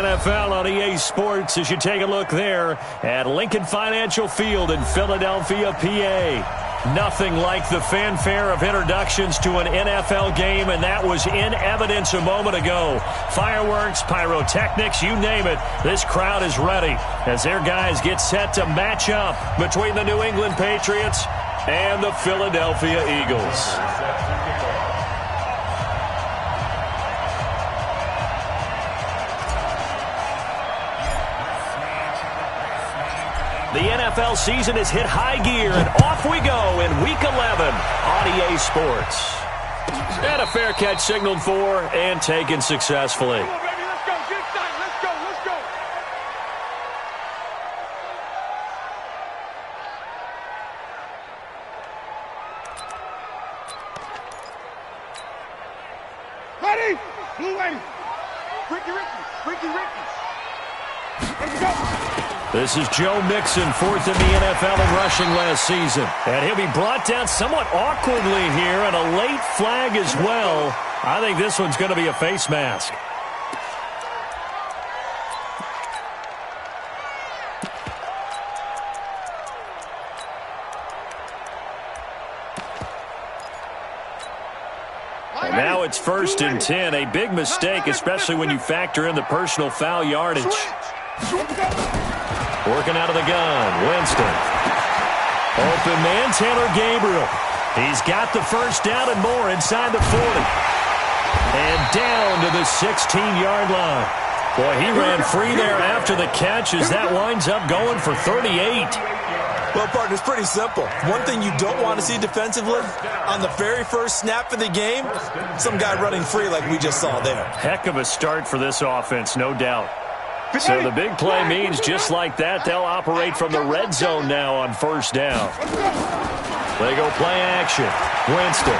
NFL on EA Sports as you take a look there at Lincoln Financial Field in Philadelphia, PA. Nothing like the fanfare of introductions to an NFL game, and that was in evidence a moment ago. Fireworks, pyrotechnics, you name it, this crowd is ready as their guys get set to match up between the New England Patriots and the Philadelphia Eagles. The NFL season has hit high gear, and off we go in Week 11 on EA Sports. And a fair catch signaled for and taken successfully. Come on, baby, let's go. Get inside. Let's go. Let's go. Ready? Blue lady. Ricky. Let's go. This is Joe Mixon, fourth in the NFL in rushing last season. And he'll be brought down somewhat awkwardly here, and a late flag as well. I think this one's going to be a face mask. And now it's 1st and 10. A big mistake, especially when you factor in the personal foul yardage. Working out of the gun, Winston. Open man, Taylor Gabriel. He's got the first down and more inside the 40. And down to the 16-yard line. Boy, he ran free there after the catch as that winds up going for 38. Well, partner, it's pretty simple. One thing you don't want to see defensively, on the very first snap of the game, some guy running free like we just saw there. Heck of a start for this offense, no doubt. So the big play means just like that, they'll operate from the red zone now on first down. They go play action. Winston.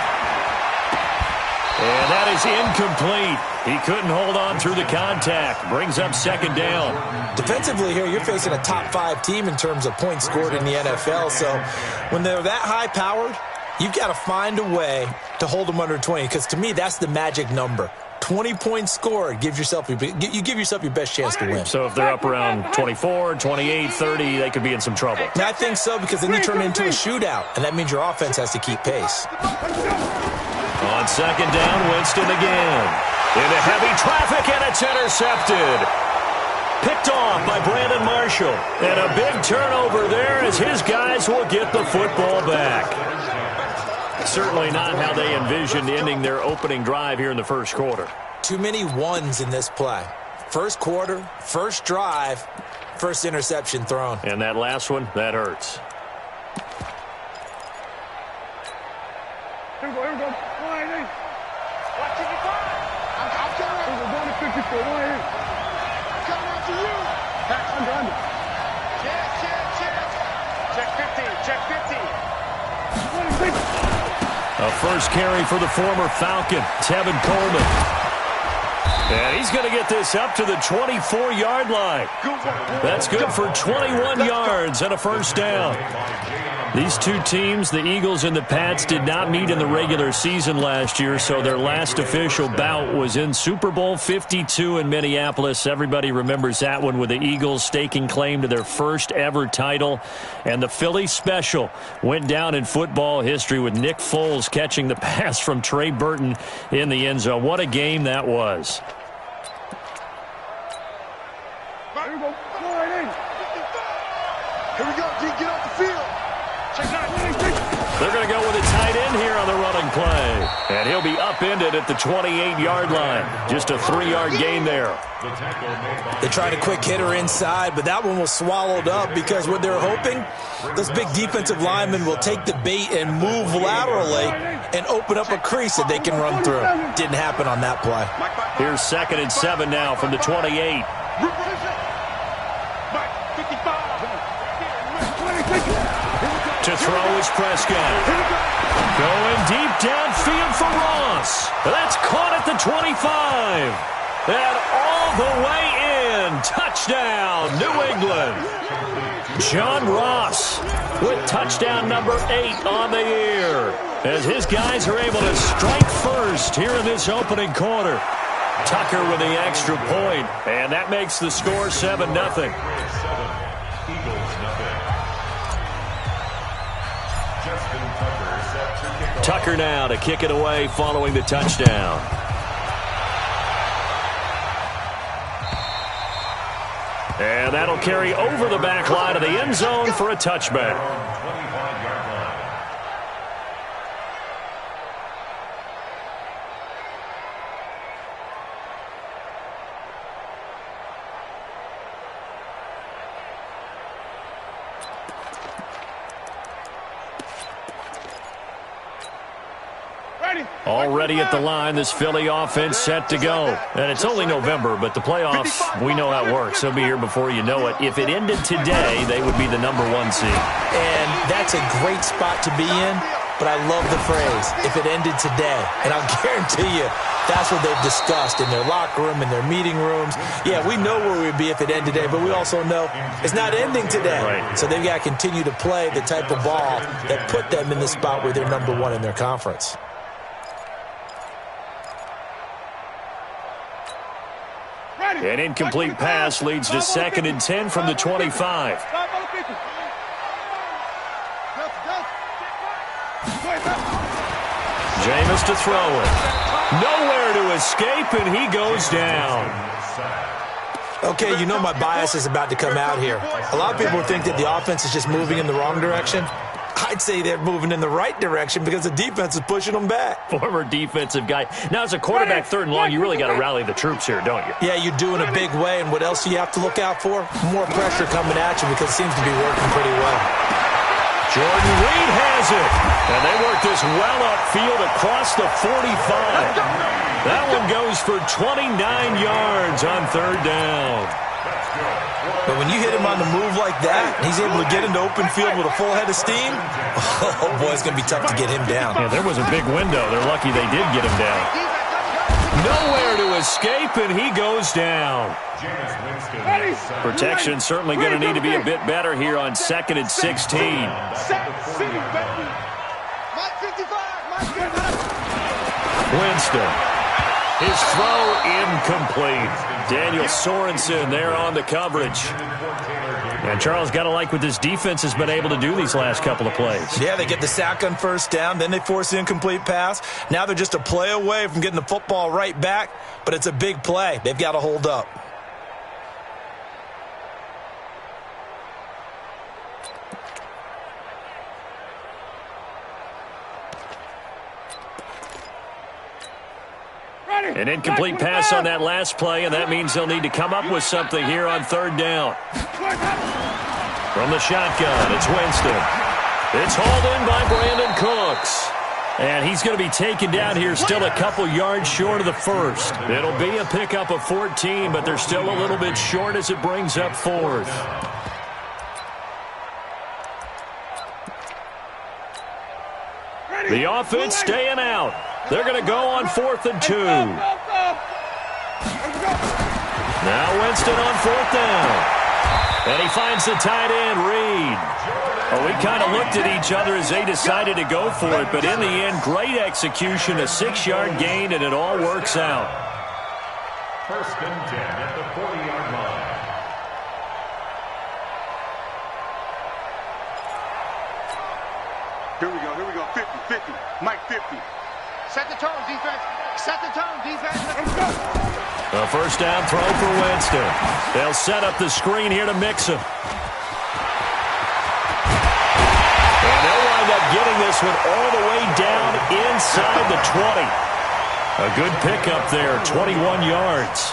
And that is incomplete. He couldn't hold on through the contact. Brings up second down. Defensively here, you're facing a top-5 team in terms of points scored in the NFL. So when they're that high-powered, you've got to find a way to hold them under 20, because to me, that's the magic number. 20 points scored, you give yourself your best chance to win. So if they're up around 24, 28, 30, they could be in some trouble. And I think so, because then you turn it into a shootout, and that means your offense has to keep pace. On second down, Winston again. Into heavy traffic, and it's intercepted. Picked off by Brandon Marshall. And a big turnover there as his guys will get the football back. Certainly not how they envisioned ending their opening drive here in the first quarter. Too many ones in this play. First quarter, first drive, first interception thrown. And that last one, that hurts. Here we go. Watch it, I'm coming. We're going to 54. I'm coming after you. Under. Check 15. A first carry for the former Falcon, Tevin Coleman. And he's going to get this up to the 24-yard line. That's good for 21 yards and a first down. These two teams, the Eagles and the Pats, did not meet in the regular season last year, so their last official bout was in Super Bowl 52 in Minneapolis. Everybody remembers that one with the Eagles staking claim to their first ever title. And the Philly special went down in football history with Nick Foles catching the pass from Trey Burton in the end zone. What a game that was. Here we go, D. Get off the field. They're going to go with a tight end here on the running play. And he'll be upended at the 28-yard line. Just a 3-yard gain there. They tried a quick hitter inside, but that one was swallowed up because what they're hoping, those big defensive linemen will take the bait and move laterally and open up a crease that they can run through. Didn't happen on that play. Here's 2nd and 7 now from the 28. To throw is Prescott. Going deep downfield for Ross. That's caught at the 25. And all the way in. Touchdown, New England. John Ross with touchdown number 8 on the year, as his guys are able to strike first here in this opening quarter. Tucker with the extra point, and that makes the score 7-0. Tucker now to kick it away following the touchdown. And that'll carry over the back line of the end zone for a touchback. Already at the line, this Philly offense set to go. And it's only November, but the playoffs, we know how it works. They'll be here before you know it. If it ended today, they would be the #1 seed. And that's a great spot to be in, but I love the phrase, if it ended today. And I'll guarantee you, that's what they've discussed in their locker room, in their meeting rooms. Yeah, we know where we'd be if it ended today, but we also know it's not ending today. Right. So they've got to continue to play the type of ball that put them in the spot where they're #1 in their conference. An incomplete pass leads to 2nd and 10 from the 25. Jameis to throw it. Nowhere to escape, and he goes down. Okay, you know my bias is about to come out here. A lot of people think that the offense is just moving in the wrong direction. I'd say they're moving in the right direction because the defense is pushing them back. Former defensive guy. Now, as a quarterback, 3rd and long, you really got to rally the troops here, don't you? Yeah, you do in a big way. And what else do you have to look out for? More pressure coming at you because it seems to be working pretty well. Jordan Reed has it. And they work this well upfield across the 45. That one goes for 29 yards on 3rd down. But when you hit him on the move like that, and he's able to get into open field with a full head of steam, oh, boy, it's going to be tough to get him down. Yeah, there was a big window. They're lucky they did get him down. Nowhere to escape, and he goes down. Protection certainly going to need to be a bit better here on 2nd and 16. Winston. His throw incomplete. Daniel Sorensen there on the coverage. And Charles, got to like what this defense has been able to do these last couple of plays. Yeah, they get the sack on 1st down, then they force the incomplete pass. Now they're just a play away from getting the football right back, but it's a big play. They've got to hold up. An incomplete pass on that last play, and that means they'll need to come up with something here on 3rd down. From the shotgun, it's Winston. It's hauled in by Brandon Cooks. And he's going to be taken down here still a couple yards short of the 1st. It'll be a pickup of 14, but they're still a little bit short as it brings up 4th. The offense staying out. They're going to go on 4th and 2. Now Winston on 4th down. And he finds the tight end, Reed. Well, we kind of looked at each other as they decided to go for it, but in the end, great execution, a 6-yard gain, and it all works out. 1st and 10 at the 40-yard line. Here we go. 50. Mike 50. Set the tone, defense. Set the tone, defense. Let's go. A 1st down throw for Winston. They'll set up the screen here to mix him. And they'll wind up getting this one all the way down inside the 20. A good pickup there, 21 yards.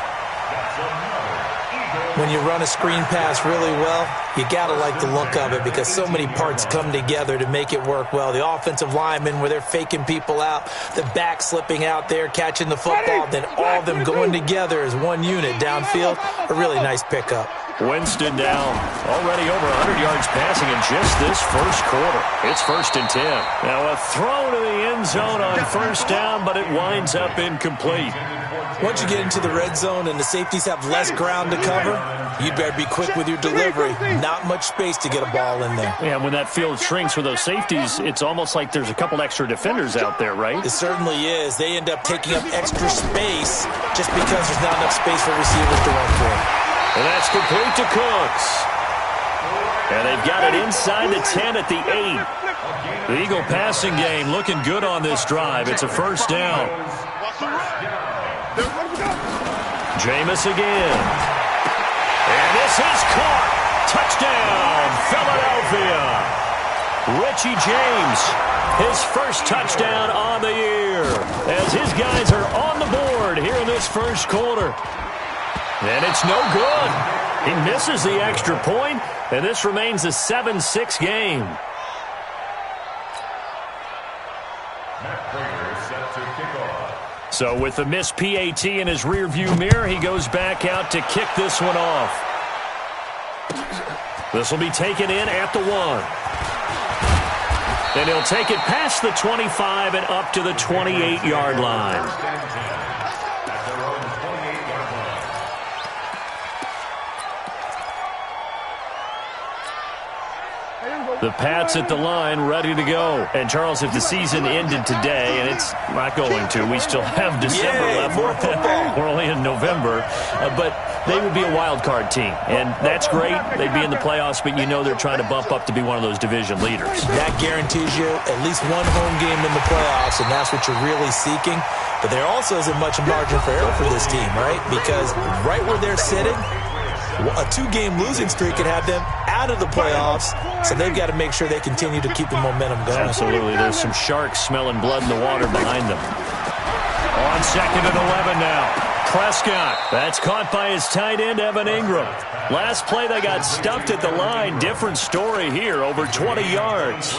When you run a screen pass really well, you got to like the look of it because so many parts come together to make it work well. The offensive linemen, where they're faking people out, the back slipping out there, catching the football, then all of them going together as one unit downfield. A really nice pickup. Winston down, already over 100 yards passing in just this 1st quarter. It's 1st and 10. Now a throw to the end zone on 1st down, but it winds up incomplete. once you get into the red zone and the safeties have less ground to cover, you better be quick with your delivery. Not much space to get a ball in there. Yeah, when that field shrinks with those safeties, it's almost like there's a couple extra defenders out there, right? It certainly is. They end up taking up extra space just because there's not enough space for receivers to run for. And that's complete to Cooks. And they've got it inside the 10 at the 8. The Eagle passing game looking good on this drive. It's a first down. Jameis again. And this is caught. Touchdown, Philadelphia. Richie James, his first touchdown on the year, as his guys are on the board here in this first quarter. And it's no good. He misses the extra point, and this remains a 7-6 game. So with the missed PAT in his rearview mirror, he goes back out to kick this one off. This will be taken in at the 1. And he'll take it past the 25 and up to the 28-yard line. The Pats at the line, ready to go. And, Charles, if the season ended today, and it's not going to, we still have December left. We're only in November. But they would be a wild card team, and that's great. They'd be in the playoffs, but you know they're trying to bump up to be one of those division leaders. That guarantees you at least one home game in the playoffs, and that's what you're really seeking. But there also isn't much margin for error for this team, right? Because right where they're sitting, a 2-game losing streak could have them out of the playoffs, so they've got to make sure they continue to keep the momentum going. Absolutely. There's some sharks smelling blood in the water behind them. On 2nd and 11 now. Prescott. That's caught by his tight end, Evan Ingram. Last play, they got stuffed at the line. Different story here, over 20 yards.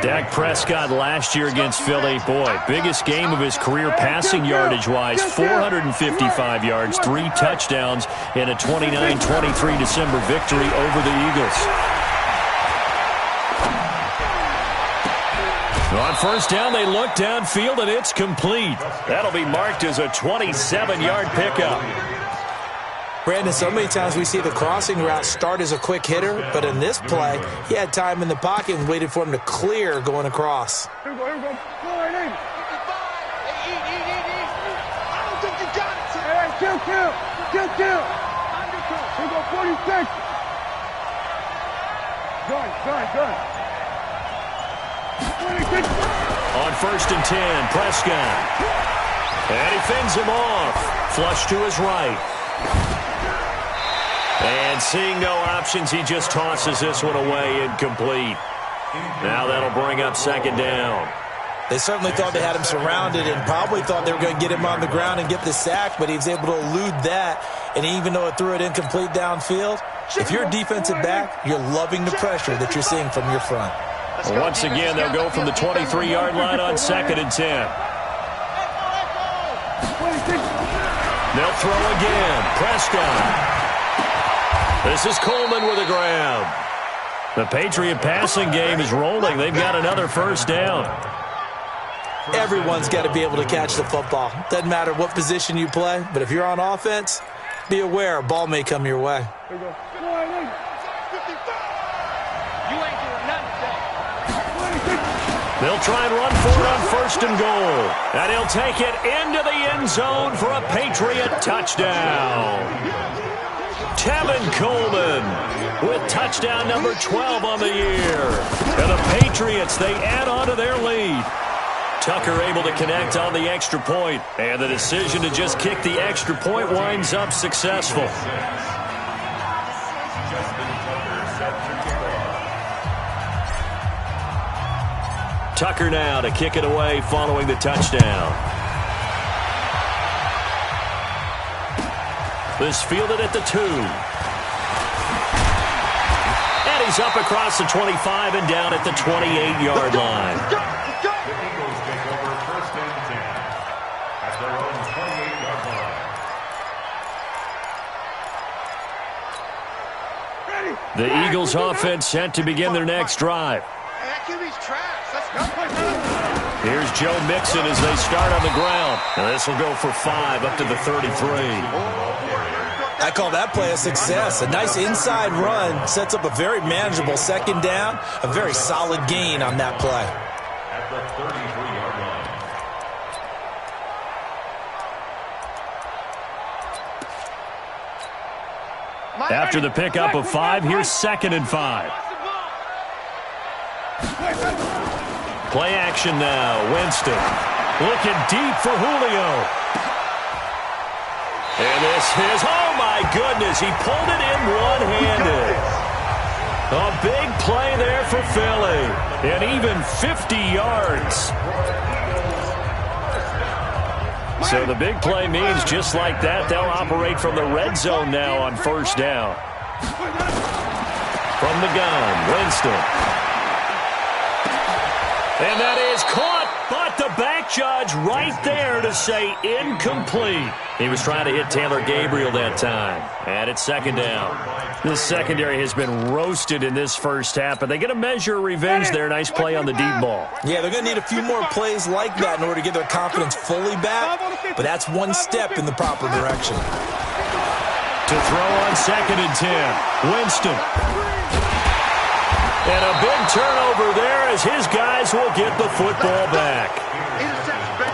Dak Prescott last year against Philly, boy, biggest game of his career passing yardage-wise, 455 yards, 3 touchdowns in a 29-23 December victory over the Eagles. On first down, they look downfield, and it's complete. That'll be marked as a 27-yard pickup. Brandon, so many times we see the crossing route start as a quick hitter, but in this play, he had time in the pocket and waited for him to clear going across. Here we go, here we go. Go right in. 55. I don't think you got it. Hey, kill. Here we go, 46. Gun. 26. On 1st and 10, Prescott. And he fends him off. Flush to his right. And seeing no options, he just tosses this one away incomplete. Now that'll bring up 2nd down. They certainly thought they had him surrounded and probably thought they were going to get him on the ground and get the sack, but he was able to elude that. And even though it threw it incomplete downfield, if you're a defensive back, you're loving the pressure that you're seeing from your front. Well, once again, they'll go from the 23-yard line on 2nd and 10. They'll throw again. Prescott. This is Coleman with a grab. The Patriot passing game is rolling. They've got another first down. Everyone's got to be able to catch the football. Doesn't matter what position you play, but if you're on offense, be aware a ball may come your way. Here we go. They'll try and run for it on 1st and goal. And he'll take it into the end zone for a Patriot touchdown. Tevin Coleman with touchdown number 12 on the year. And the Patriots, they add on to their lead. Tucker able to connect on the extra point. And the decision to just kick the extra point winds up successful. Tucker now to kick it away following the touchdown. This fielded at the 2. And he's up across the 25 and down at the 28-yard line. The Eagles take over 1st and 10 at their own 28-yard line. The Eagles offense set to begin their next drive. Hey, that QB's trash. Let's go. Here's Joe Mixon as they start on the ground. And this will go for 5 up to the 33. I call that play a success. A nice inside run sets up a very manageable second down. A very solid gain on that play. At the 33-yard line. After the pickup of 5, here's 2nd and 5. Play action now. Winston looking deep for Julio. And this is, oh my goodness, he pulled it in one-handed. A big play there for Philly. And even 50 yards. So the big play means just like that, they'll operate from the red zone now on first down. From the gun, Winston. And that is caught, but the back judge right there to say incomplete. He was trying to hit Taylor Gabriel that time. And it's 2nd down. The secondary has been roasted in this first half, but they get a measure of revenge there. Nice play on the deep ball. Yeah, they're going to need a few more plays like that in order to get their confidence fully back, but that's one step in the proper direction. To throw on 2nd and 10, Winston. And a big turnover there as his guys will get the football back.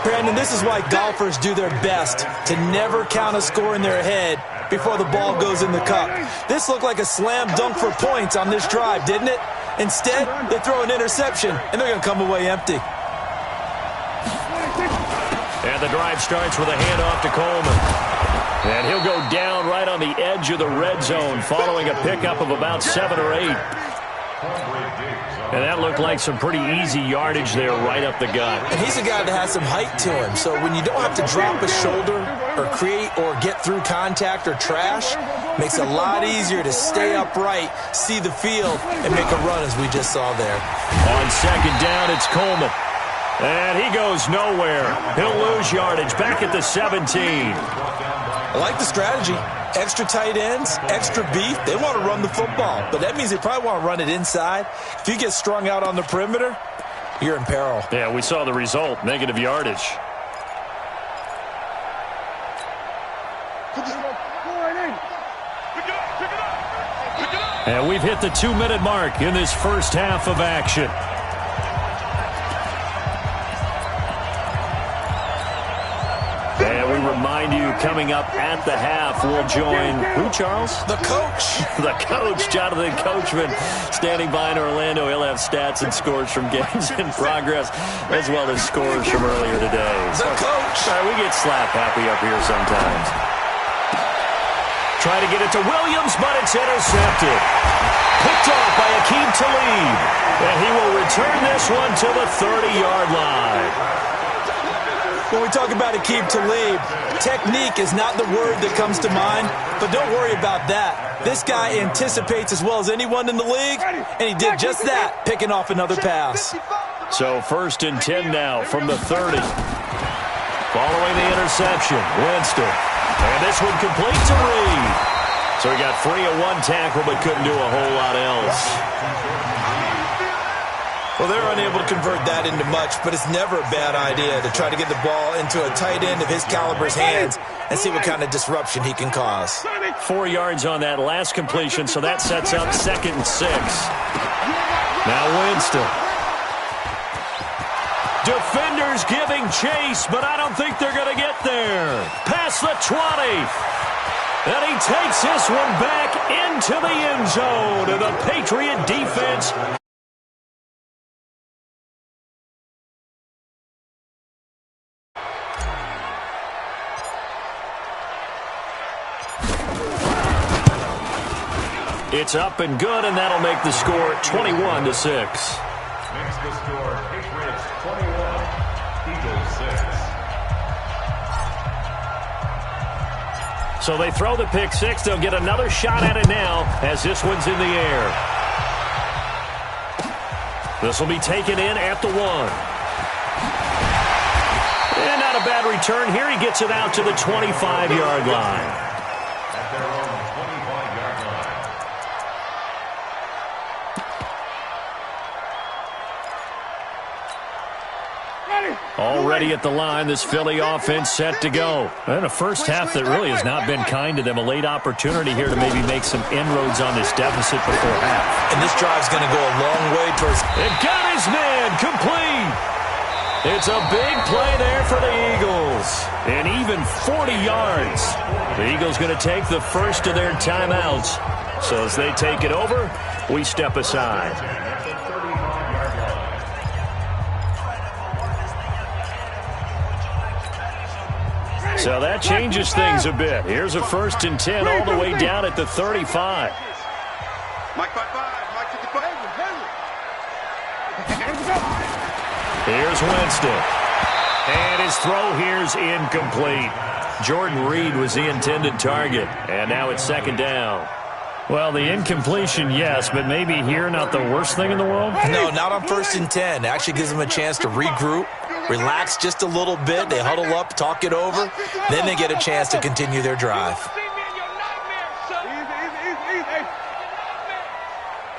Brandon, this is why golfers do their best to never count a score in their head before the ball goes in the cup. This looked like a slam dunk for points on this drive, didn't it? Instead, they throw an interception, and they're going to come away empty. And the drive starts with a handoff to Coleman. And he'll go down right on the edge of the red zone following a pickup of about 7 or 8. And that looked like some pretty easy yardage there right up the gut. And he's a guy that has some height to him. So when you don't have to drop a shoulder or create or get through contact or trash, makes it a lot easier to stay upright, see the field, and make a run as we just saw there. On 2nd down, it's Coleman. And he goes nowhere. He'll lose yardage back at the 17. I like the strategy. Extra tight ends, extra beef. They want to run the football, but that means they probably want to run it inside. If you get strung out on the perimeter, you're in peril. Yeah, we saw the result, negative yardage. And we've hit the 2-minute mark in this first half of action. And we remind you, coming up at the half, we'll join who, Charles? The coach. The coach, Jonathan Coachman, standing by in Orlando. He'll have stats and scores from games in progress, as well as scores from earlier today. The coach. We get slap happy up here sometimes. Try to get it to Williams, but it's intercepted. Picked off by Akeem-Talib. And he will return this one to the 30-yard line. When we talk about Akeem-Talib, technique is not the word that comes to mind, but don't worry about that. This guy anticipates as well as anyone in the league, and he did just that, picking off another pass. So 1st and 10 now from the 30. Following the interception, Winston. And this one complete to Reed. So he got free of one tackle, but couldn't do a whole lot else. Well, they're unable to convert that into much, but it's never a bad idea to try to get the ball into a tight end of his caliber's hands and see what kind of disruption he can cause. 4 yards on that last completion, so that sets up 2nd and 6. Now Winston. Defenders giving chase, but I don't think they're going to get there. Past the 20. And he takes this one back into the end zone, and the Patriot defense it's up and good, and that'll make the score 21-6. Makes the score Patriots 21, Eagles 6. So they throw the pick 6. They'll get another shot at it now as this one's in the air. This will be taken in at the 1. And not a bad return here. He gets it out to the 25-yard line. At their own 25-yard line. Already at the line, this Philly offense set to go. And a first half that really has not been kind to them. A late opportunity here to maybe make some inroads on this deficit before half. And this drive's going to go a long way towards... It got his man complete. It's a big play there for the Eagles. And even 40 yards. The Eagles going to take the first of their timeouts. So as they take it over, we step aside. So that changes things a bit. Here's a 1st and 10 all the way down at the 35. Mike 5-5, Mike 55. Here's Winston. And his throw here's incomplete. Jordan Reed was the intended target. And now it's 2nd down. Well, the incompletion, yes, but maybe here not the worst thing in the world? No, not on 1st and 10. It actually gives them a chance to regroup, relax just a little bit. They huddle up, talk it over. Then they get a chance to continue their drive.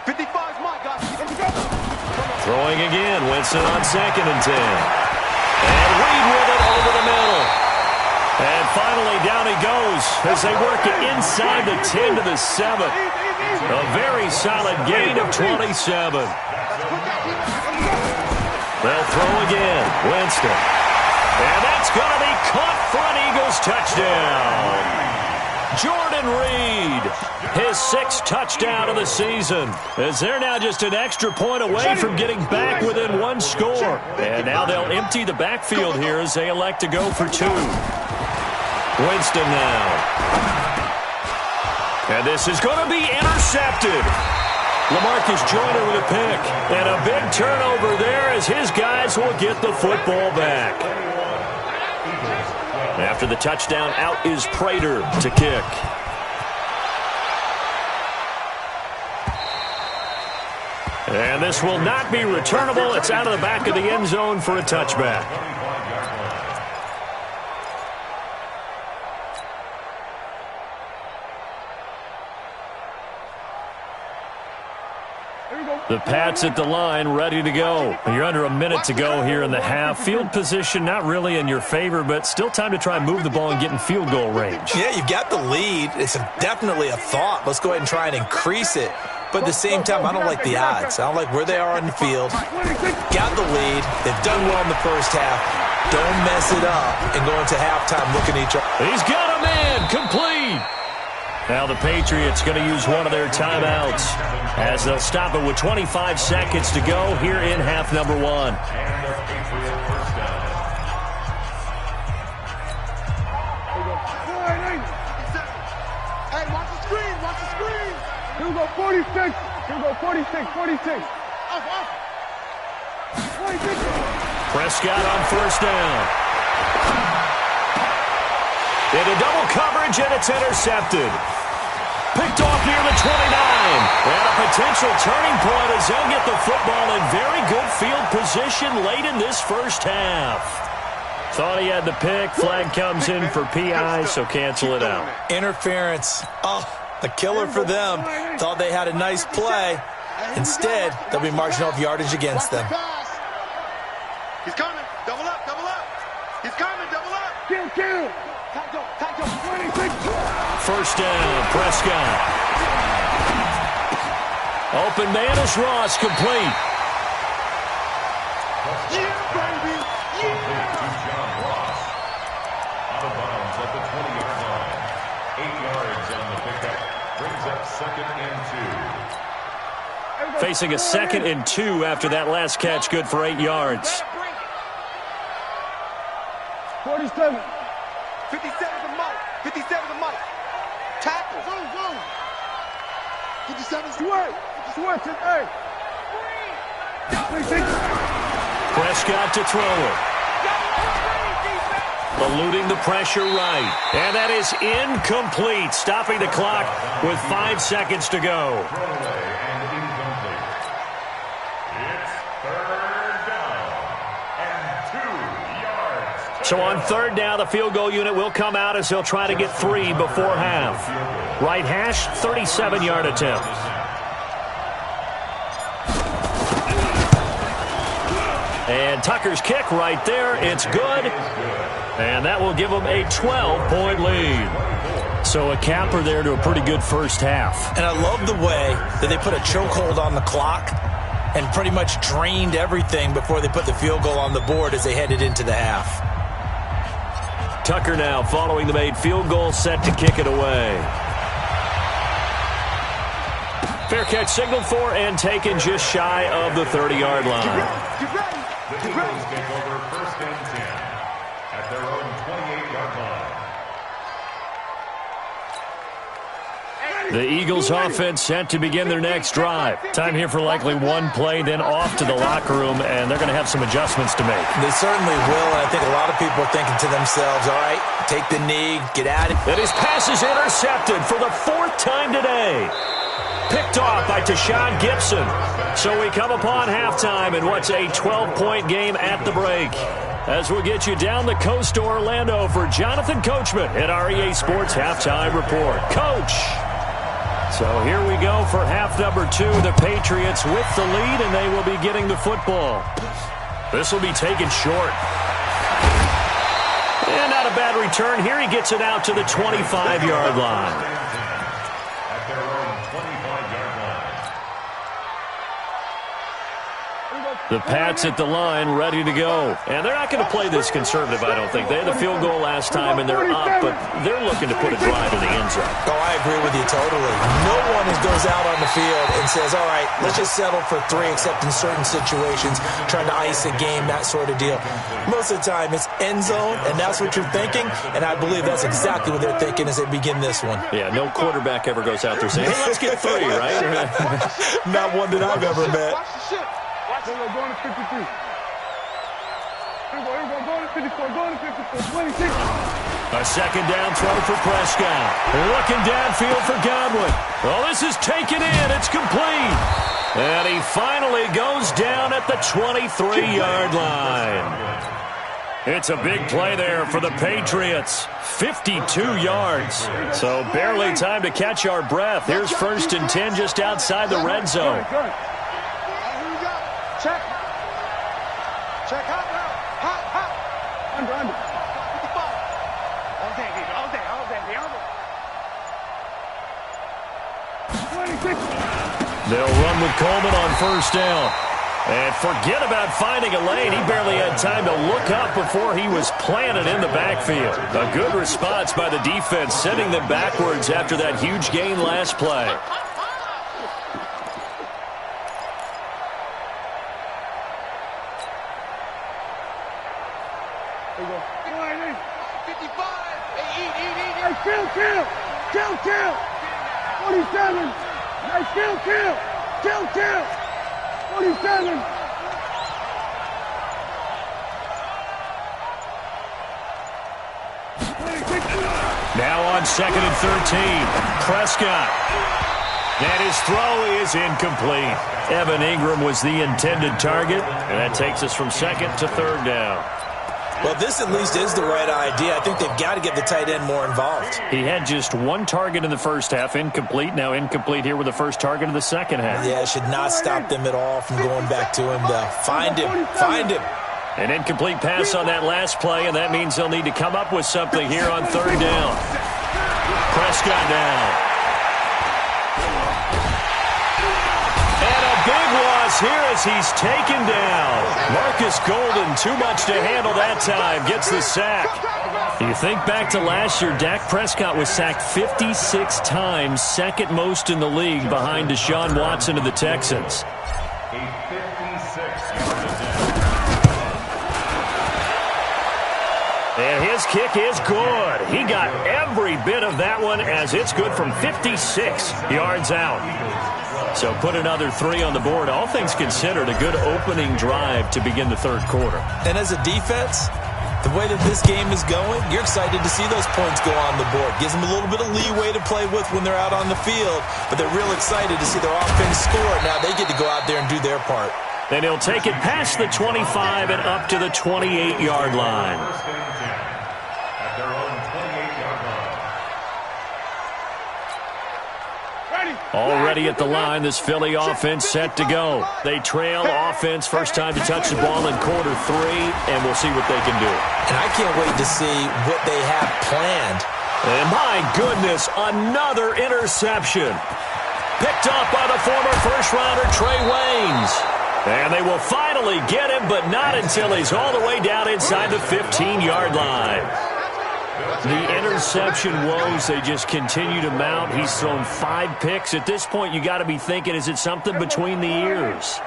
55's Mike, guys. Throwing again. Winston on 2nd and 10. And Reed with it over the middle. And finally, down he goes as they work it inside the 10 to the 7. A very solid gain of 27. They'll throw again. Winston. And that's going to be caught for an Eagles touchdown. Jordan Reed, his 6th touchdown of the season, as they're now just an extra point away from getting back within 1 score. And now they'll empty the backfield here as they elect to go for 2. Winston now. And this is going to be intercepted. LaMarcus Joyner with a pick. And a big turnover there as his guys will get the football back. After the touchdown, out is Prater to kick. And this will not be returnable. It's out of the back of the end zone for a touchback. The Pats at the line, ready to go. You're under a minute to go here in the half. Field position not really in your favor, but still time to try and move the ball and get in field goal range. Yeah, you've got the lead. It's definitely a thought. Let's go ahead and try and increase it. But at the same time, I don't like the odds. I don't like where they are on the field. Got the lead. They've done well in the first half. Don't mess it up and go into halftime looking at each other. He's got a man complete. Now the Patriots going to use one of their timeouts as they'll stop it with 25 seconds to go here in half number 1. Hey, watch the screen, watch the screen. Here we go, 46. Here we go, 46, 46. Off. 46. Prescott on 1st down. Into double coverage, and it's intercepted. Picked off near the 29. And a potential turning point as they'll get the football in very good field position late in this first half. Thought he had the pick. Flag comes in for PI, so cancel it out. Interference. Oh, a killer for them. Thought they had a nice play. Instead, they'll be marching off yardage against them. He's coming. Double up. He's coming. Double up. Kill. Tackle. 26. 1st down, Prescott. Open man is Ross, complete. Yeah, baby. Yeah. John Ross. Out of bounds at the 20-yard line. 8 yards on the pickup. Brings up 2nd and 2. Facing a 2nd and 2 after that last catch, good for 8 yards. 47. 57 to Mike. 57 to Mike. Tackle. Go. 57 Sweat. Hey. Prescott to throw it. Eluding the pressure right. And that is incomplete. Stopping the clock with 5 seconds to go. Throwaway and incomplete. It's 3rd down and 2 yards. So on 3rd down, the field goal unit will come out as they'll try to get 3 before half. Right hash, 37-yard attempt. And Tucker's kick right there. It's good. And that will give them a 12-point lead. So a capper there to a pretty good first half. And I love the way that they put a chokehold on the clock and pretty much drained everything before they put the field goal on the board as they headed into the half. Tucker now following the made field goal, set to kick it away. Fair catch signaled for and taken just shy of the 30-yard line. Get ready. The Eagles take over first and 10 at their own 28-yard line. The Eagles offense set to begin their next drive. Time here for likely one play, then off to the locker room, and they're going to have some adjustments to make. They certainly will, and I think a lot of people are thinking to themselves, all right, take the knee, get at it. And his pass is intercepted for the 4th time today. Picked off by Tashawn Gibson. So we come upon halftime in what's a 12-point game at the break. As we'll get you down the coast to Orlando for Jonathan Coachman at our EA Sports Halftime Report. Coach! So here we go for half number 2. The Patriots with the lead, and they will be getting the football. This will be taken short. And not a bad return here. He gets it out to the 25-yard line. At their own 25-yard line. The Pats at the line, ready to go. And they're not going to play this conservative, I don't think. They had the field goal last time, and they're up, but they're looking to put a drive in the end zone. Oh, I agree with you totally. No one goes out on the field and says, all right, let's just settle for 3, except in certain situations, trying to ice a game, that sort of deal. Most of the time, it's end zone, and that's what you're thinking, and I believe that's exactly what they're thinking as they begin this one. Yeah, no quarterback ever goes out there saying, hey, let's get 3, right? Not one that I've ever met. Watch the shit. Watch it. Going to 53. Here we go. Going to 54. Going to 54. 26. A second down throw for Prescott. Looking downfield for Godwin. Oh, this is taken in. It's complete. And he finally goes down at the 23-yard line. It's a big play there for the Patriots. 52 yards. So barely time to catch our breath. Here's 1st and 10 just outside the red zone. Check. Check. Hot. Under. All day. 26. They'll run with Coleman on 1st down. And forget about finding a lane. He barely had time to look up before he was planted in the backfield. A good response by the defense, sending them backwards after that huge gain last play. There you go. 55. Hey, kill. 47. Nice kill. 47. Now on 2nd and 13. Prescott. And his throw is incomplete. Evan Ingram was the intended target. And that takes us from 2nd to 3rd down. Well, this at least is the right idea. I think they've got to get the tight end more involved. He had just 1 target in the first half, incomplete. Now incomplete here with the first target of the second half. Yeah, it should not stop them at all from going back to him, though. Find him. An incomplete pass on that last play, and that means they'll need to come up with something here on 3rd down. Prescott down. Big loss here as he's taken down. Marcus Golden, too much to handle that time, gets the sack. You think back to last year, Dak Prescott was sacked 56 times, 2nd most in the league behind Deshaun Watson of the Texans. A 56-yard attempt. And his kick is good. He got every bit of that one as it's good from 56 yards out. So put another 3 on the board. All things considered, a good opening drive to begin the 3rd quarter. And as a defense, the way that this game is going, you're excited to see those points go on the board. Gives them a little bit of leeway to play with when they're out on the field, but they're real excited to see their offense score. Now they get to go out there and do their part. Then he'll take it past the 25 and up to the 28-yard line. First and 10 at their own 28-yard line. Already at the line, this Philly offense set to go. They trail offense, first time to touch the ball in quarter 3, and we'll see what they can do. And I can't wait to see what they have planned. And my goodness, another interception. Picked up by the former first-rounder Trey Waynes. And they will finally get him, but not until he's all the way down inside the 15-yard line. The interception woes, they just continue to mount. He's thrown 5 picks. At this point, you got to be thinking, is it something between the ears?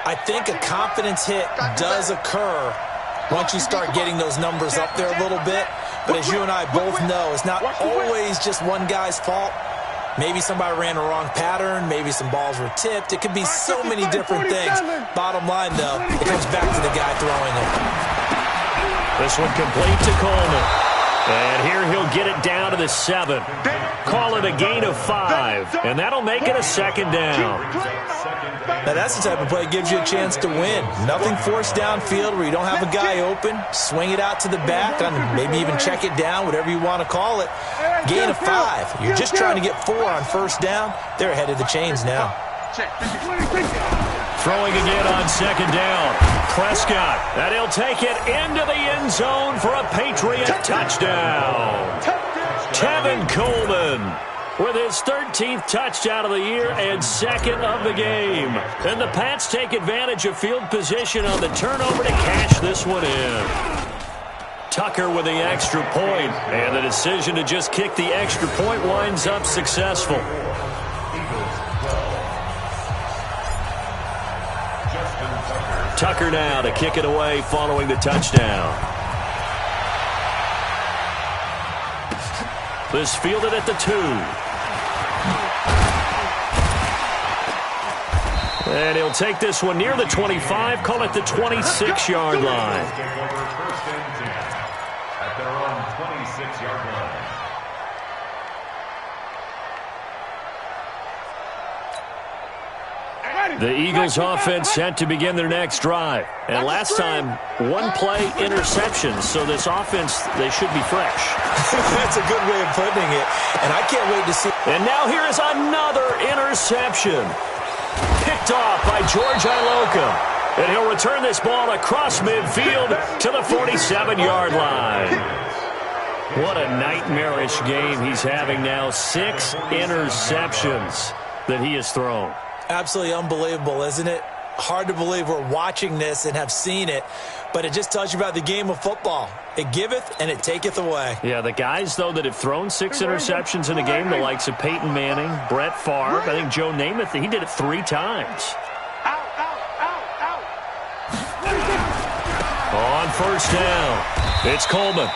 I think a confidence hit does occur once you start getting those numbers up there a little bit. But as you and I both know, it's not always just one guy's fault. Maybe somebody ran the wrong pattern. Maybe some balls were tipped. It could be so many different things. Bottom line, though, it comes back to the guy throwing it. This one complete to Coleman. And here he'll get it down to the 7. Call it a gain of 5. And that'll make it a second down. Now, that's the type of play that gives you a chance to win. Nothing forced downfield where you don't have a guy open. Swing it out to the back, and maybe even check it down, whatever you want to call it. Gain of 5. You're just trying to get 4 on first down. They're ahead of the chains now. Throwing again on second down. Prescott, and he'll take it into the end zone for a Patriot touchdown. Tevin Coleman with his 13th touchdown of the year and 2nd of the game. And the Pats take advantage of field position on the turnover to cash this one in. Tucker with the extra point, and the decision to just kick the extra point winds up successful. Tucker now to kick it away following the touchdown. This fielded at the 2. And he'll take this one near the 25, call it the 26-yard line. At their own 26-yard line. The Eagles offense set to begin their next drive. And last time, 1-play interception. So this offense, they should be fresh. That's a good way of putting it. And I can't wait to see. And now here is another interception. Picked off by George Iloka. And he'll return this ball across midfield to the 47-yard line. What a nightmarish game he's having now. 6 interceptions that he has thrown. Absolutely unbelievable, isn't it? Hard to believe we're watching this and have seen it, but it just tells you about the game of football. It giveth and it taketh away. Yeah, the guys, though, that have thrown 6 interceptions in a game, the likes of Peyton Manning, Brett Favre, I think Joe Namath, he did it 3 times. On first down, it's Coleman.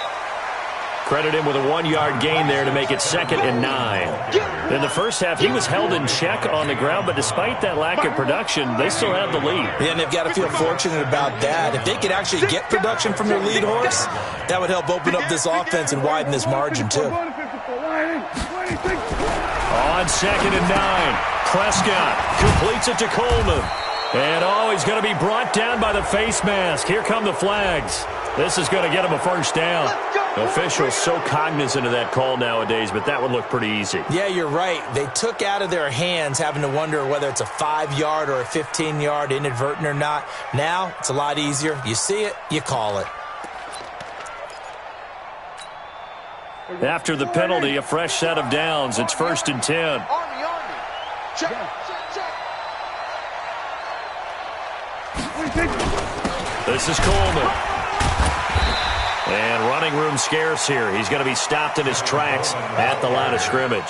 Credit him with a 1-yard gain there to make it 2nd and 9. In the first half, he was held in check on the ground, but despite that lack of production, they still have the lead. Yeah, and they've got to feel fortunate about that. If they could actually get production from their lead horse, that would help open up this offense and widen this margin, too. On 2nd and 9, Prescott completes it to Coleman. And, he's going to be brought down by the face mask. Here come the flags. This is going to get him a first down. Officials so cognizant of that call nowadays, but that would look pretty easy. Yeah, you're right. They took out of their hands having to wonder whether it's a 5-yard or a 15-yard inadvertent or not. Now, it's a lot easier. You see it, you call it. After the penalty, a fresh set of downs. It's 1st and 10. This is Coleman. And running room scarce here. He's going to be stopped in his tracks at the line of scrimmage.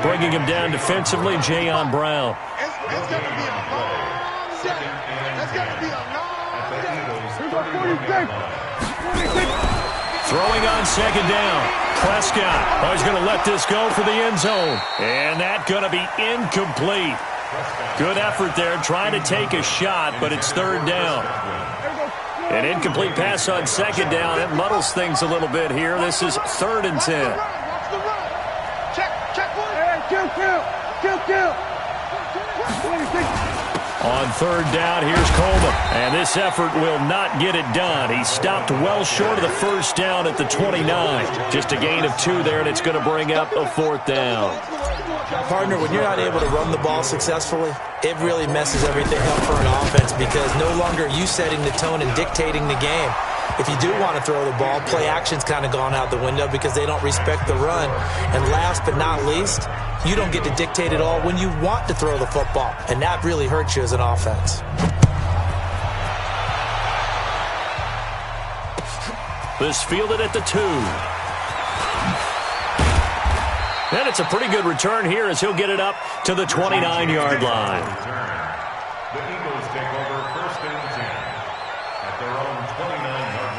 Bringing him down defensively, Jayon Brown. It's going to be a long second. It's going to be a long second. Throwing on 2nd down. Prescott. He's going to let this go for the end zone. And that's going to be incomplete. Good effort there, trying to take a shot, but it's 3rd down. An incomplete pass on 2nd down. It muddles things a little bit here. This is 3rd and 10. On 3rd down, here's Coleman. And this effort will not get it done. He stopped well short of the first down at the 29. Just a gain of 2 there, and it's going to bring up a 4th down. Partner, when you're not able to run the ball successfully, it really messes everything up for an offense because no longer are you setting the tone and dictating the game. If you do want to throw the ball, play action's kind of gone out the window because they don't respect the run. And last but not least, you don't get to dictate it all when you want to throw the football. And that really hurts you as an offense. This fielded at the 2. And it's a pretty good return here as he'll get it up to the 29-yard line. The Eagles take over 1st and 10 at their own 29-yard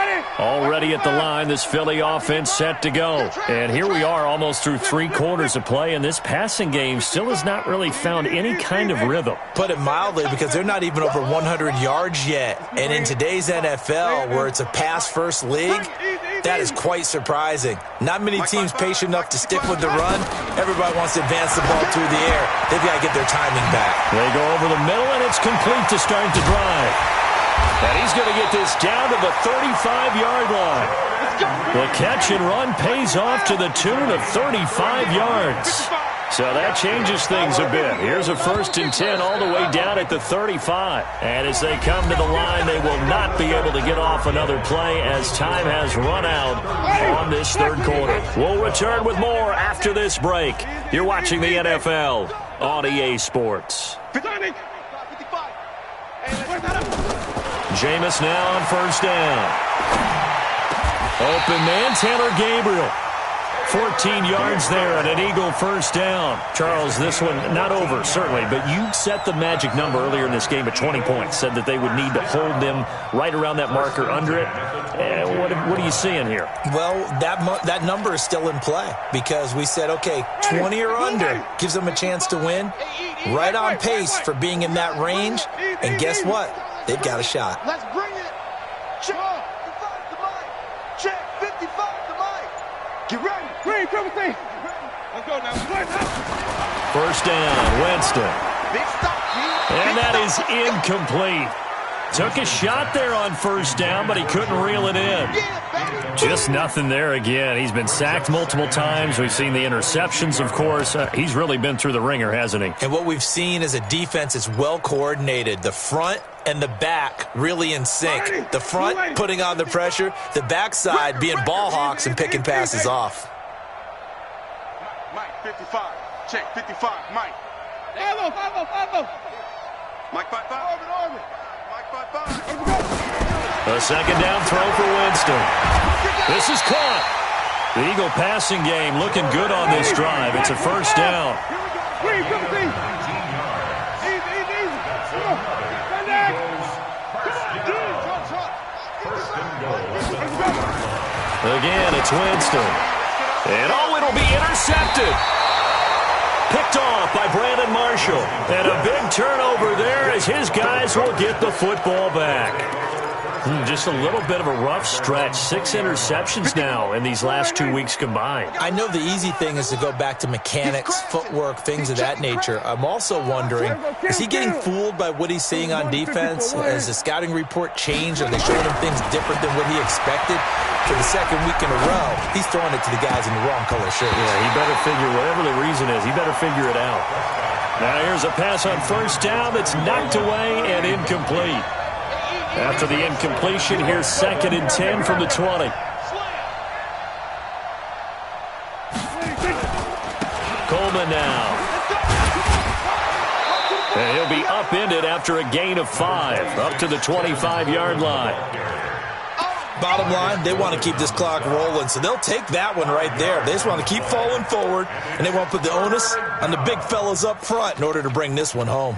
line. Already at the line, this Philly offense set to go. And here we are almost through 3 quarters of play, and this passing game still has not really found any kind of rhythm. Put it mildly, because they're not even over 100 yards yet. And in today's NFL, where it's a pass-first league, that is quite surprising. Not many teams patient enough to stick with the run. Everybody wants to advance the ball through the air. They've got to get their timing back. They go over the middle, and it's complete to start the drive. And he's going to get this down to the 35-yard line. The catch and run pays off to the tune of 35 yards. So that changes things a bit. Here's a 1st and 10 all the way down at the 35. And as they come to the line, they will not be able to get off another play as time has run out on this 3rd quarter. We'll return with more after this break. You're watching the NFL on EA Sports. Jameis now on 1st down. Open man, Taylor Gabriel. 14 yards there and an Eagle 1st down. Charles, this one not over, certainly, but you set the magic number earlier in this game at 20 points, said that they would need to hold them right around that marker under it. What are you seeing here? Well, that number is still in play because we said, okay, 20 or under gives them a chance to win. Right on pace for being in that range. And guess what? They've got a shot. Let's bring it. Check 55 to Mike. Check 55 to Mike. Get ready. Green, come with me. Let's go now. 1st down, Winston. Big stop, and that is incomplete. Took a shot there on 1st down, but he couldn't reel it in. Just nothing there again. He's been sacked multiple times. We've seen the interceptions, of course. He's really been through the ringer, hasn't he? And what we've seen is a defense that's well coordinated. The front and the back really in sync. The front putting on the pressure, the backside being ball hawks and picking passes off. Mike, 55. Check 55. Mike. Mike 55. Orbit. Mike 55. A 2nd down throw for Winston. This is caught. The Eagle passing game looking good on this drive. It's a 1st down. Again, it's Winston. And it'll be intercepted. Picked off by Brandon Marshall. And a big turnover there as his guys will get the football back. Just a little bit of a rough stretch. 6 interceptions now in these last 2 weeks combined. I know the easy thing is to go back to mechanics, footwork, things of that nature. I'm also wondering, is he getting fooled by what he's seeing on defense? Has the scouting report changed? Are they showing him things different than what he expected? For the 2nd week in a row, he's throwing it to the guys in the wrong color shirts. Yeah, he better figure, whatever the reason is, he better figure it out. Now here's a pass on 1st down that's knocked away and incomplete. After the incompletion, here's 2nd and 10 from the 20. Coleman now. And he'll be upended after a gain of 5, up to the 25-yard line. Bottom line, they want to keep this clock rolling, so they'll take that one right there. They just want to keep falling forward, and they want to put the onus on the big fellas up front in order to bring this one home.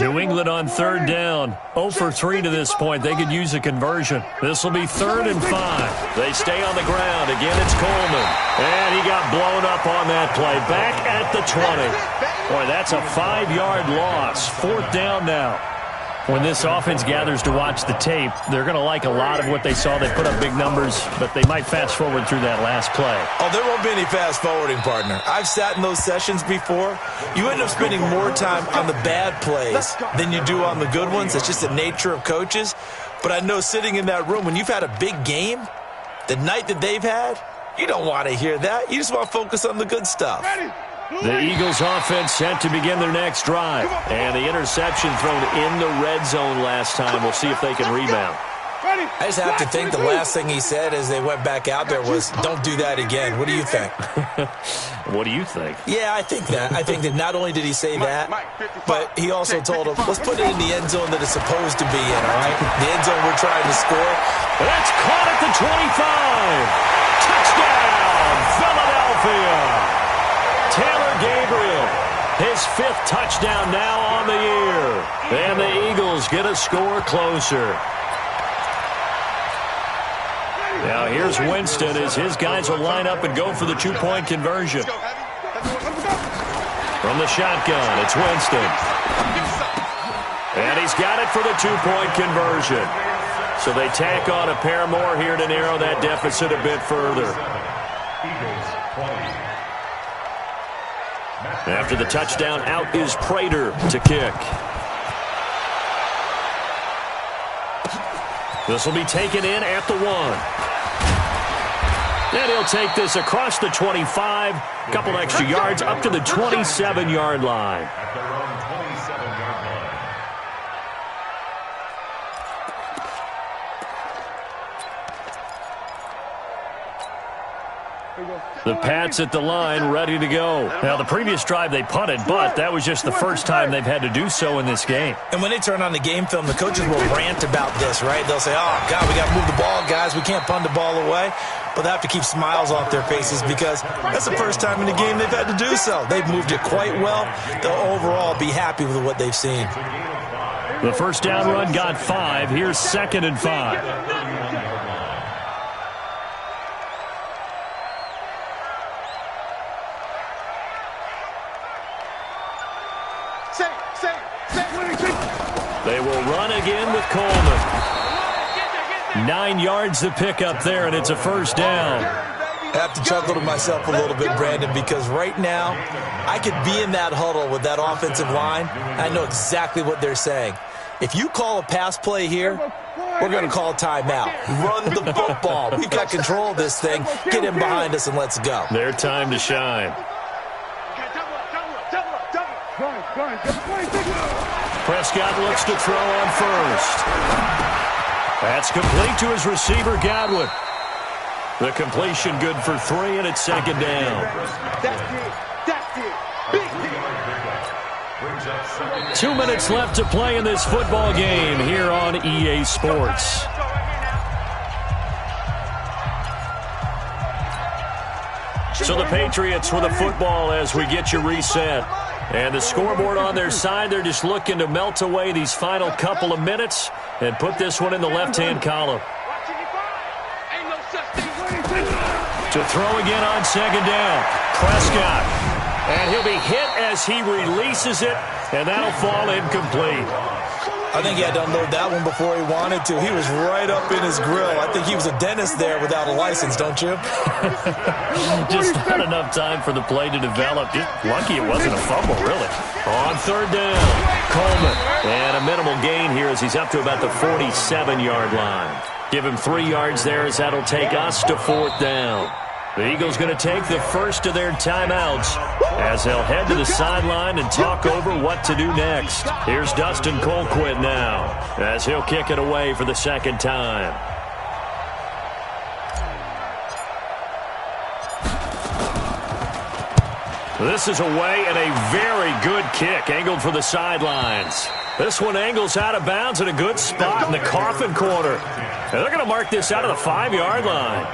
New England on 3rd down. 0 for 3 to this point. They could use a conversion. This will be 3rd and 5. They stay on the ground. Again, it's Coleman. And he got blown up on that play. Back at the 20. Boy, that's a 5-yard loss. 4th down now. When this offense gathers to watch the tape, they're going to like a lot of what they saw. They put up big numbers, but they might fast forward through that last play. Oh, there won't be any fast forwarding, partner. I've sat in those sessions before. You end up spending more time on the bad plays than you do on the good ones. It's just the nature of coaches. But I know sitting in that room, when you've had a big game, the night that they've had, you don't want to hear that. You just want to focus on the good stuff. The Eagles offense set to begin their next drive. And the interception thrown in the red zone last time. We'll see if they can rebound. I just have to think the last thing he said as they went back out there was, don't do that again. What do you think? What do you think? Yeah, I think that. I think that not only did he say that, but he also told him, let's put it in the end zone that it's supposed to be in, all right? The end zone we're trying to score. That's caught at the 25. Touchdown, Philadelphia. Taylor Gabriel, his 5th touchdown now on the year. And the Eagles get a score closer. Now here's Winston as his guys will line up and go for the 2-point conversion. From the shotgun, it's Winston. And he's got it for the 2-point conversion. So they tack on a pair more here to narrow that deficit a bit further. After the touchdown, out is Prater to kick. This will be taken in at the 1. And he'll take this across the 25, couple extra yards up to the 27-yard line. At their own 27-yard line. The Pats at the line, ready to go. Now, the previous drive they punted, but that was just the first time they've had to do so in this game. And when they turn on the game film, the coaches will rant about this, right? They'll say, oh, God, we got to move the ball, guys. We can't punt the ball away. But they have to keep smiles off their faces because that's the first time in the game they've had to do so. They've moved it quite well. They'll overall be happy with what they've seen. The first down run got 5. Here's 2nd and 5. They will run again with Coleman. 9 yards to pick up there, and it's a first down. I have to chuckle to myself a little bit, Brandon, because right now I could be in that huddle with that offensive line. I know exactly what they're saying. If you call a pass play here, we're going to call a timeout. Run the football. We've got control of this thing. Get in behind us and let's go. Their time to shine. Prescott looks to throw on first. That's complete to his receiver, Godwin. The completion good for 3, and it's 2nd down. That's it. Big hit. 2 minutes left to play in this football game here on EA Sports. So the Patriots with the football as we get you reset. And the scoreboard on their side, they're just looking to melt away these final couple of minutes and put this one in the left-hand column. To throw again on 2nd down. Prescott. And he'll be hit as he releases it, and that'll fall incomplete. I think he had to unload that one before he wanted to. He was right up in his grill. I think he was a dentist there without a license, don't you? Just not enough time for the play to develop. Just lucky it wasn't a fumble, really. On 3rd down, Coleman. And a minimal gain here as he's up to about the 47-yard line. Give him 3 yards there as that'll take us to 4th down. The Eagles going to take the first of their timeouts as they'll head to the sideline and talk over what to do next. Here's Dustin Colquitt now as he'll kick it away for the 2nd time. This is away and a very good kick angled for the sidelines. This one angles out of bounds at a good spot in the coffin corner. And they're going to mark this out of the 5-yard line.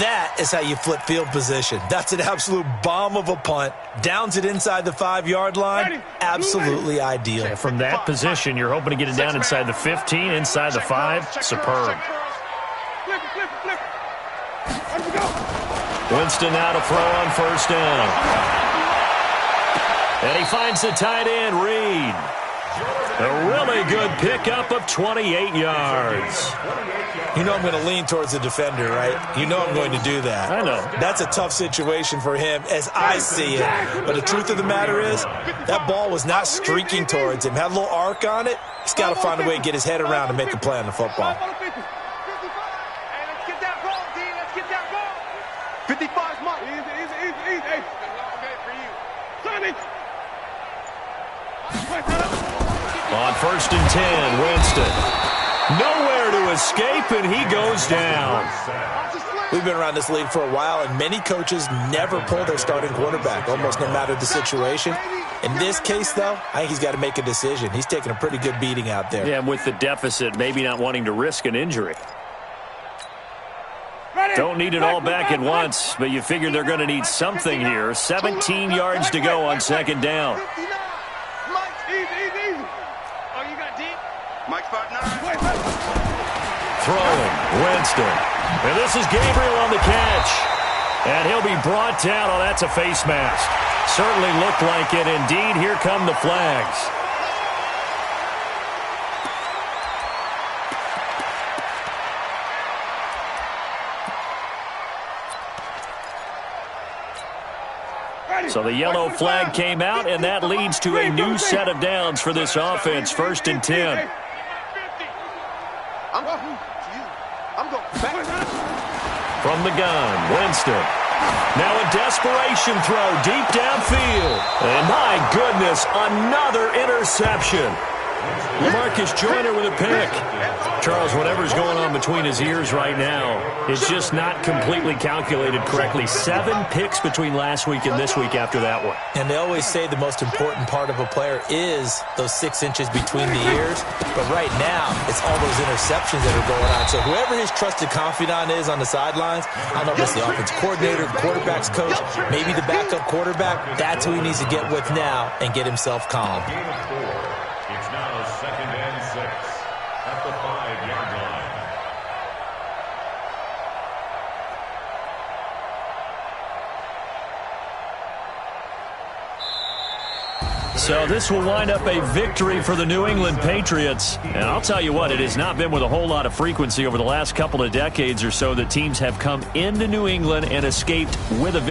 That is how you flip field position. That's an absolute bomb of a punt. Downs it inside the 5-yard line. Absolutely ideal. From that position, you're hoping to get it down inside the 15, inside the 5. Superb. Winston now to throw on 1st down. And he finds the tight end, Reed. A really good pickup of 28 yards. You know I'm going to lean towards the defender, right? You know I'm going to do that. I know. That's a tough situation for him as I see it. But the truth of the matter is, that ball was not streaking towards him. Had a little arc on it. He's got to find a way to get his head around and make a play on the football. Hey, let's get that ball, D. Let's get that ball. 55's mine. Easy. Hey, long day for you. Sonny. On 1st and 10, Winston. Nowhere to escape, and he goes down. We've been around this league for a while, and many coaches never pull their starting quarterback, almost no matter the situation. In this case, though, I think he's got to make a decision. He's taking a pretty good beating out there. Yeah, and with the deficit, maybe not wanting to risk an injury. Don't need it all back at once, but you figure they're going to need something here. 17 yards to go on 2nd down. Easy. Oh, you got deep? Mike's 5'9". Throwing, Winston. And this is Gabriel on the catch. And he'll be brought down. Oh, that's a face mask. Certainly looked like it. Indeed, here come the flags. So the yellow flag came out, and that leads to a new set of downs for this offense. 1st and 10. From the gun, Winston. Now a desperation throw deep downfield. And my goodness, another interception. LaMarcus Joyner with a pick. Charles, whatever's going on between his ears right now, it's just not completely calculated correctly. 7 picks between last week and this week after that one. And they always say the most important part of a player is those 6 inches between the ears. But right now, it's all those interceptions that are going on. So whoever his trusted confidant is on the sidelines, I don't know if it's the offense coordinator, quarterback's coach, maybe the backup quarterback, that's who he needs to get with now and get himself calm. It's now 2nd and 6 at the 5-yard line. So this will wind up a victory for the New England Patriots. And I'll tell you what, it has not been with a whole lot of frequency over the last couple of decades or so that teams have come into New England and escaped with a victory.